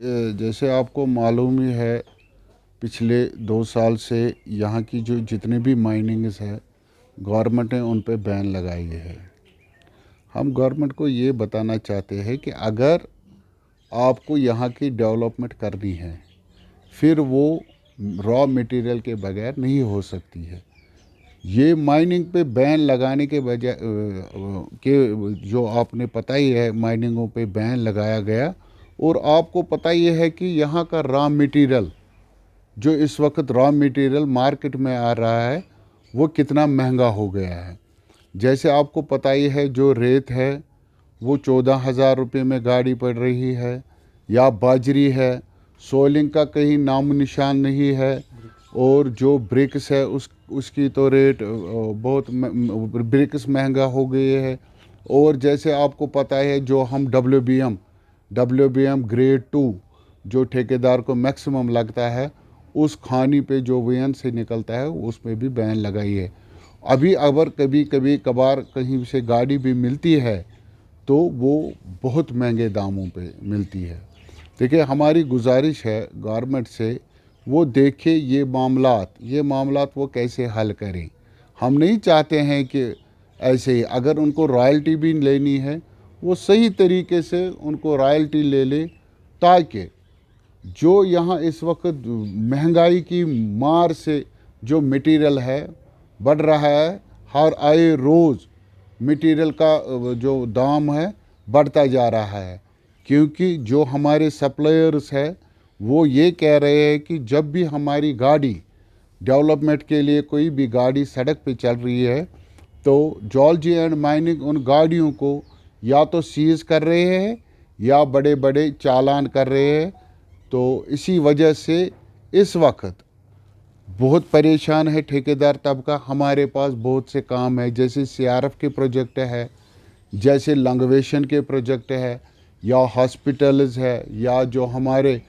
जैसे आपको मालूम ही है, पिछले 2 साल से यहाँ की जो जितने भी माइनिंग्स है, गवर्नमेंट ने उन पे बैन लगाई है। हम गवर्नमेंट को ये बताना चाहते हैं कि अगर आपको यहाँ की डेवलपमेंट करनी है, फिर वो रॉ मटेरियल के बगैर नहीं हो सकती है। ये माइनिंग पे बैन लगाने के बजाय के जो आपने पता ही है, माइनिंगों पे बैन लगाया गया, और आपको पता ही है कि यहाँ का रॉ मटेरियल जो इस वक्त रॉ मटेरियल मार्केट में आ रहा है वो कितना महंगा हो गया है। जैसे आपको पता ही है, जो रेत है वो 14,000 रुपये में गाड़ी पड़ रही है, या बाजरी है, सोलिंग का कहीं नाम निशान नहीं है, और जो ब्रिक्स है उसकी तो रेट बहुत ब्रिक्स महंगा हो गई है। और जैसे आपको पता है, जो हम WBM ग्रेड 2 जो ठेकेदार को मैक्सिमम लगता है, उस खानी पे जो वीएन से निकलता है उसमें भी बैन लगाई है। अभी अगर कभी कभार कहीं से गाड़ी भी मिलती है तो वो बहुत महंगे दामों पे मिलती है। देखिए, हमारी गुजारिश है गवर्नमेंट से, वो देखे ये मामलात वो कैसे हल करें। हम नहीं चाहते हैं कि ऐसे ही, अगर उनको रॉयल्टी भी लेनी है वो सही तरीके से उनको रॉयल्टी ले ले, ताकि जो यहाँ इस वक्त महंगाई की मार से जो मटेरियल है बढ़ रहा है, हर आए रोज़ मटेरियल का जो दाम है बढ़ता जा रहा है, क्योंकि जो हमारे सप्लायर्स है वो ये कह रहे हैं कि जब भी हमारी गाड़ी डेवलपमेंट के लिए कोई भी गाड़ी सड़क पे चल रही है तो जॉलजी एंड माइनिंग उन गाड़ियों को या तो सीज कर रहे हैं या बड़े बड़े चालान कर रहे हैं। तो इसी वजह से इस वक्त बहुत परेशान है ठेकेदार तबका। हमारे पास बहुत से काम है, जैसे CRF के प्रोजेक्ट है, जैसे लंगवेशन के प्रोजेक्ट है, या हॉस्पिटल्स है, या जो हमारे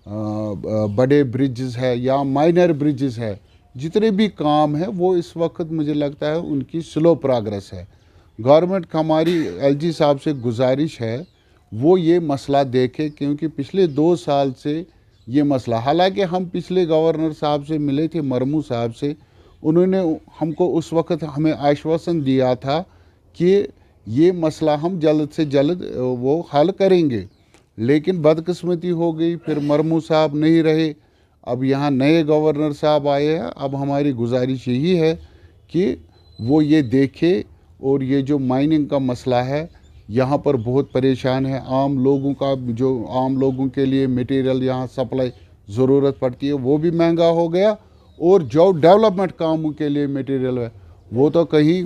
बड़े ब्रिजेस है या माइनर ब्रिजेस है, जितने भी काम है वो इस वक्त मुझे लगता है उनकी स्लो प्रोग्रेस है। गवर्नमेंट का हमारी LG साहब से गुजारिश है वो ये मसला देखे, क्योंकि पिछले 2 साल से ये मसला, हालांकि हम पिछले गवर्नर साहब से मिले थे, मरमू साहब से, उन्होंने हमको उस वक्त हमें आश्वासन दिया था कि ये मसला हम जल्द से जल्द वो हल करेंगे, लेकिन बदकिस्मती हो गई, फिर मरमू साहब नहीं रहे, अब यहाँ नए गवर्नर साहब आए हैं। अब हमारी गुजारिश यही है कि वो ये देखे, और ये जो माइनिंग का मसला है यहाँ पर बहुत परेशान है आम लोगों का, जो आम लोगों के लिए मटेरियल यहाँ सप्लाई ज़रूरत पड़ती है वो भी महंगा हो गया, और जो डेवलपमेंट कामों के लिए मटेरियल है वो तो कहीं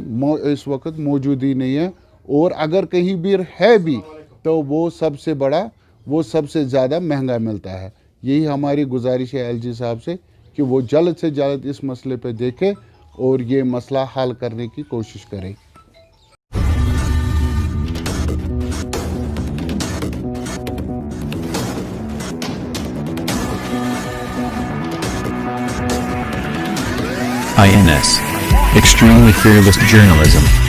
इस वक्त मौजूद ही नहीं है, और अगर कहीं भी है भी तो वो सबसे ज़्यादा महंगा मिलता है। यही हमारी गुजारिश है LG साहब से कि वो जल्द से जल्द इस मसले पे देखें और ये मसला हल करने की कोशिश करें। INS. Extremely fearless journalism.